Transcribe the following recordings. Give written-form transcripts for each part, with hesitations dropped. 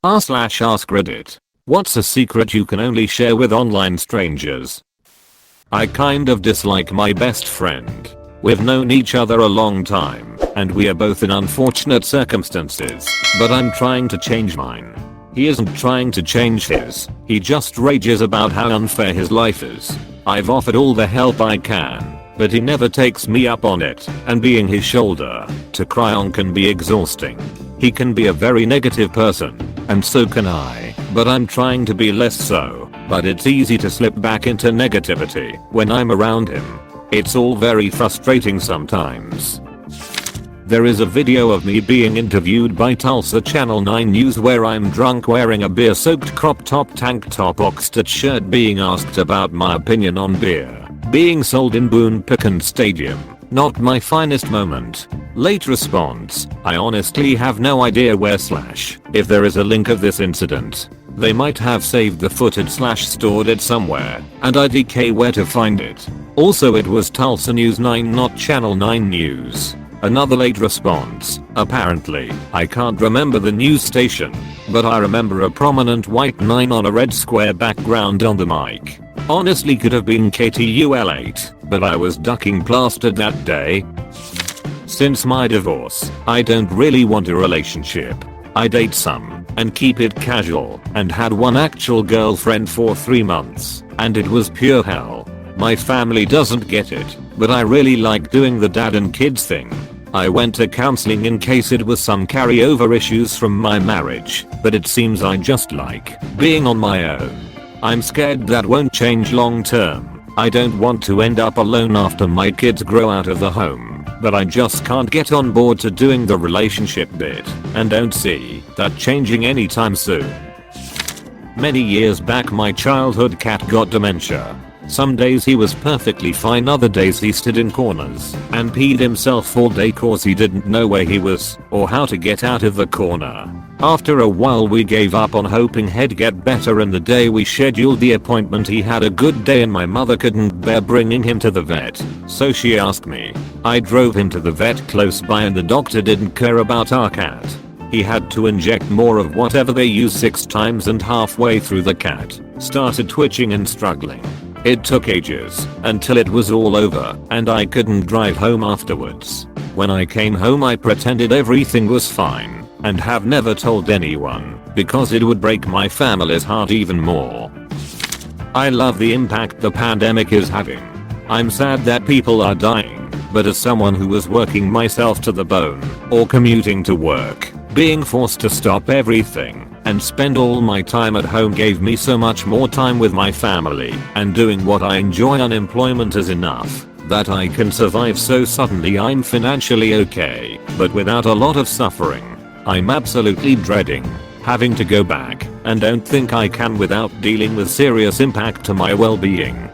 r/AskReddit. What's a secret you can only share with online strangers? I kind of dislike my best friend. We've known each other a long time, and we are both in unfortunate circumstances, but I'm trying to change mine. He isn't trying to change his, he just rages about how unfair his life is. I've offered all the help I can, but he never takes me up on it, and being his shoulder to cry on can be exhausting. He can be a very negative person, and so can I, but I'm trying to be less so, but it's easy to slip back into negativity when I'm around him. It's all very frustrating sometimes. There is a video of me being interviewed by Tulsa Channel 9 News where I'm drunk wearing a beer-soaked crop top tank top Oxford shirt being asked about my opinion on beer being sold in Boone Pickens Stadium. Not my finest moment. Late response, I honestly have no idea where/if there is a link of this incident. They might have saved the footage/stored it somewhere, and IDK where to find it. Also it was Tulsa News 9 not Channel 9 News. Another late response, apparently, I can't remember the news station, but I remember a prominent white 9 on a red square background on the mic. Honestly could have been KTUL8, but I was ducking plastered that day. Since my divorce, I don't really want a relationship. I date some, and keep it casual, and had one actual girlfriend for 3 months, and it was pure hell. My family doesn't get it, but I really like doing the dad and kids thing. I went to counseling in case it was some carryover issues from my marriage, but it seems I just like being on my own. I'm scared that won't change long term. I don't want to end up alone after my kids grow out of the home, but I just can't get on board to doing the relationship bit, and don't see that changing anytime soon. Many years back my childhood cat got dementia. Some days he was perfectly fine, other days he stood in corners and peed himself all day cause he didn't know where he was or how to get out of the corner. After a while we gave up on hoping he'd get better, and the day we scheduled the appointment he had a good day and my mother couldn't bear bringing him to the vet, so she asked me. I drove him to the vet close by and the doctor didn't care about our cat. He had to inject more of whatever they use 6 times, and halfway through the cat started twitching and struggling. It took ages until it was all over and I couldn't drive home afterwards. When I came home I pretended everything was fine and have never told anyone because it would break my family's heart even more. I love the impact the pandemic is having. I'm sad that people are dying, but as someone who was working myself to the bone or commuting to work, being forced to stop everything and spend all my time at home gave me so much more time with my family, and doing what I enjoy. Unemployment is enough that I can survive, so suddenly I'm financially okay, but without a lot of suffering. I'm absolutely dreading having to go back, and don't think I can without dealing with serious impact to my well-being.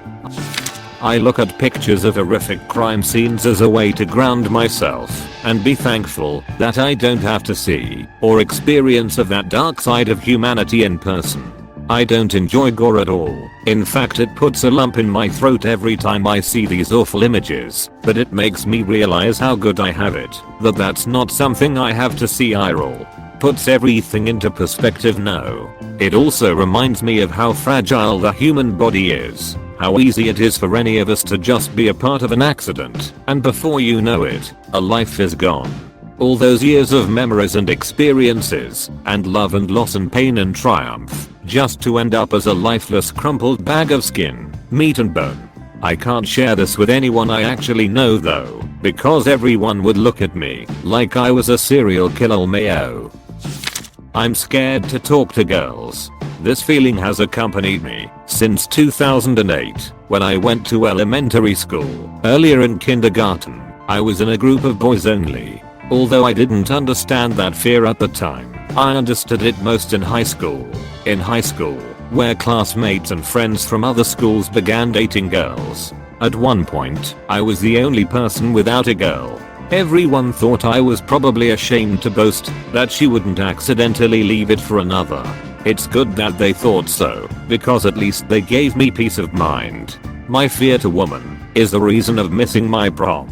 I look at pictures of horrific crime scenes as a way to ground myself and be thankful that I don't have to see or experience of that dark side of humanity in person. I don't enjoy gore at all. In fact, it puts a lump in my throat every time I see these awful images, but it makes me realize how good I have it, that's not something I have to see eye roll. Puts everything into perspective. No. It also reminds me of how fragile the human body is. How easy it is for any of us to just be a part of an accident, and before you know it, a life is gone. All those years of memories and experiences, and love and loss and pain and triumph, just to end up as a lifeless crumpled bag of skin, meat and bone. I can't share this with anyone I actually know though, because everyone would look at me like I was a serial killer. Mayo. I'm scared to talk to girls. This feeling has accompanied me since 2008 when I went to elementary school. Earlier in kindergarten, I was in a group of boys only. Although I didn't understand that fear at the time, I understood it most in high school. In high school, where classmates and friends from other schools began dating girls. At one point, I was the only person without a girl. Everyone thought I was probably ashamed to boast that she wouldn't accidentally leave it for another. It's good that they thought so, because at least they gave me peace of mind. My fear to woman is the reason of missing my prom.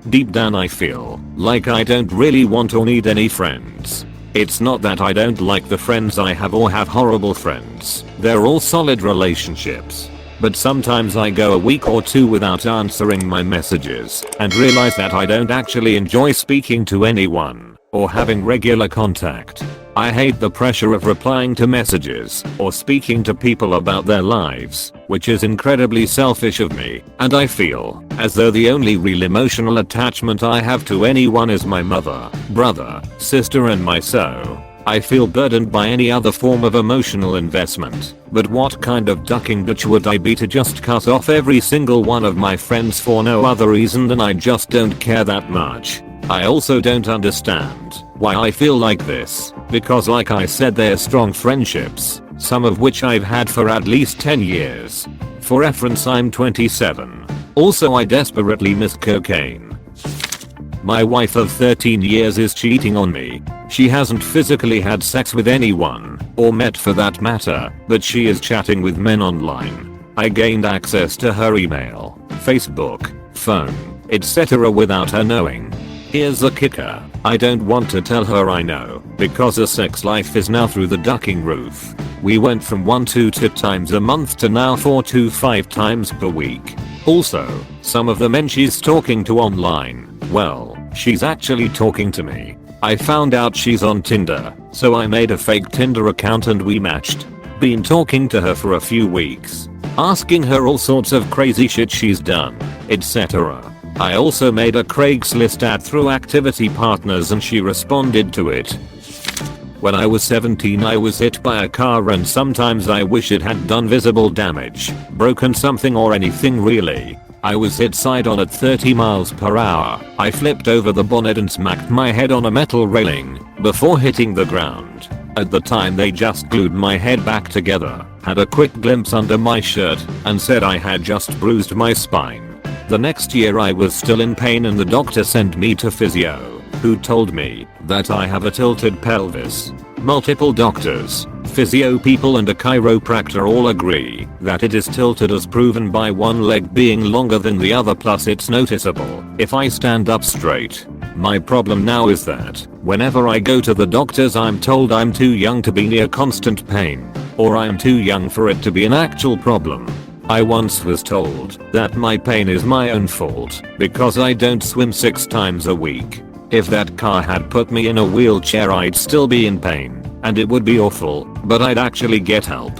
Deep down I feel like I don't really want or need any friends. It's not that I don't like the friends I have or have horrible friends. They're all solid relationships. But sometimes I go a week or two without answering my messages and realize that I don't actually enjoy speaking to anyone or having regular contact. I hate the pressure of replying to messages or speaking to people about their lives, which is incredibly selfish of me, and I feel as though the only real emotional attachment I have to anyone is my mother, brother, sister and myself. I feel burdened by any other form of emotional investment, but what kind of ducking bitch would I be to just cut off every single one of my friends for no other reason than I just don't care that much? I also don't understand why I feel like this, because like I said, they're strong friendships, some of which I've had for at least 10 years. For reference, I'm 27. Also, I desperately miss cocaine. My wife of 13 years is cheating on me. She hasn't physically had sex with anyone, or met for that matter, but she is chatting with men online. I gained access to her email, Facebook, phone, etc. without her knowing. Here's the kicker. I don't want to tell her I know, because her sex life is now through the ducking roof. We went from 1 to 2 times a month to now 4 to 5 times per week. Also, some of the men she's talking to online, well, she's actually talking to me. I found out she's on Tinder, so I made a fake Tinder account and we matched. Been talking to her for a few weeks, asking her all sorts of crazy shit she's done, etc. I also made a Craigslist ad through activity partners and she responded to it. When I was 17, I was hit by a car and sometimes I wish it had done visible damage, broken something or anything really. I was hit side on at 30 miles per hour. I flipped over the bonnet and smacked my head on a metal railing before hitting the ground. At the time they just glued my head back together, had a quick glimpse under my shirt, and said I had just bruised my spine. The next year I was still in pain and the doctor sent me to physio, who told me that I have a tilted pelvis. Multiple doctors, physio people and a chiropractor all agree that it is tilted as proven by one leg being longer than the other, plus it's noticeable if I stand up straight. My problem now is that whenever I go to the doctors I'm told I'm too young to be near constant pain, or I'm too young for it to be an actual problem. I once was told that my pain is my own fault because I don't swim 6 times a week. If that car had put me in a wheelchair I'd still be in pain, and it would be awful, but I'd actually get help.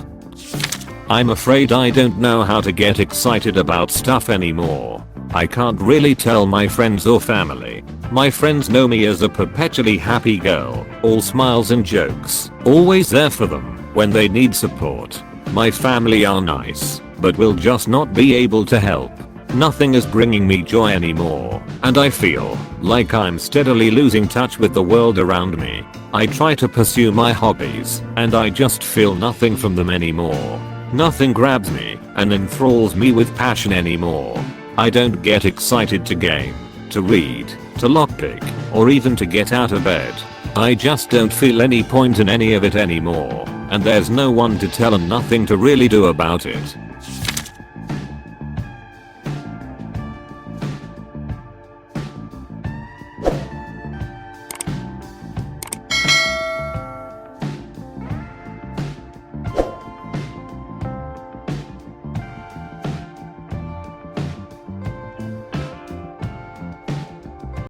I'm afraid I don't know how to get excited about stuff anymore. I can't really tell my friends or family. My friends know me as a perpetually happy girl, all smiles and jokes, always there for them when they need support. My family are nice, but will just not be able to help. Nothing is bringing me joy anymore, and I feel like I'm steadily losing touch with the world around me. I try to pursue my hobbies, and I just feel nothing from them anymore. Nothing grabs me and enthralls me with passion anymore. I don't get excited to game, to read, to lockpick, or even to get out of bed. I just don't feel any point in any of it anymore, and there's no one to tell and nothing to really do about it.